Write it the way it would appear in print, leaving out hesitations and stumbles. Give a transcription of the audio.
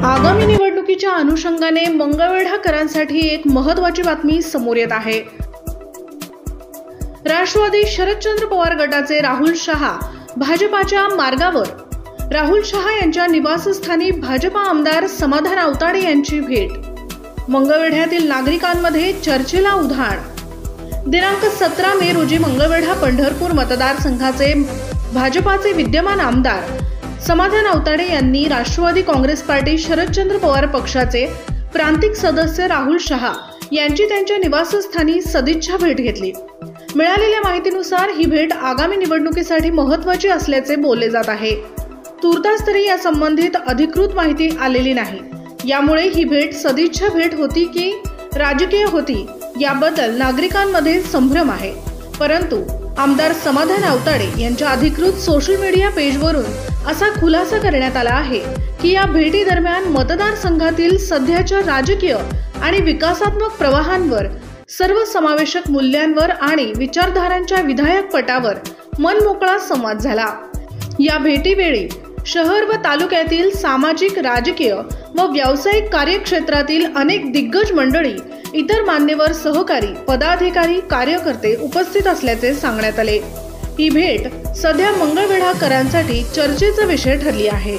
आगामी निवडणुकीच्या अनुषंगाने मंगळवेढाकरांसाठी एक महत्त्वाची बातमी समोर येत आहे। राष्ट्रवादी शरदचंद्र पवार गटाचे राहुल शहा भाजपाच्या मार्गावर। राहुल शहा यांच्या निवासस्थानी भाजपा आमदार समाधान आवताडे यांची भेट। मंगळवेढ्यातील नागरिकांमध्ये चर्चेला उधाण। दिनांक 17 मे रोजी मंगळवेढा पंढरपूर मतदारसंघाचे भाजपाचे विद्यमान आमदार समाधान आवताडे यांनी राष्ट्रवादी काँग्रेस पार्टी शरदचंद्र पवार पक्षाचे प्रांतिक सदस्य राहुल शहा यांची त्यांच्या निवासस्थानी सदिच्छा भेट घेतली। मिळालेल्या माहितीनुसार ही भेट आगामी निवडणुकीसाठी महत्त्वाची असल्याचे बोलले जात आहे। तूर्तास तरी या संबंधित अधिकृत माहिती आलेली नाही। यामुळे ही भेट सदिच्छा भेट होती की राजकीय होती याबद्दल नागरिकांमध्ये संभ्रम आहे। परंतु आमदार समाधान आवताडे यांच्या अधिकृत सोशल मीडिया पेजवरून असा खुलासा करण्यात आला आहे की या भेटी दरम्यान मतदारसंघातील सध्याच्या राजकीय आणि विकासात्मक प्रवाहांवर, सर्वसमावेशक मूल्यांवर आणि विचारधारांच्या विधायक पटावर मनमोकळा संवाद झाला। या भेटीवेळी शहर व तालुक्यातील सामाजिक, राजकीय व व्यावसायिक कार्यक्षेत्रातील अनेक दिग्गज मंडळी, इतर मान्यवर, सहकारी, पदाधिकारी, कार्यकर्ते उपस्थित असल्याचे सांगण्यात आले। ही भेट सध्या मंगळवेढाकरांसाठी चर्चेचा विषय ठरली आहे।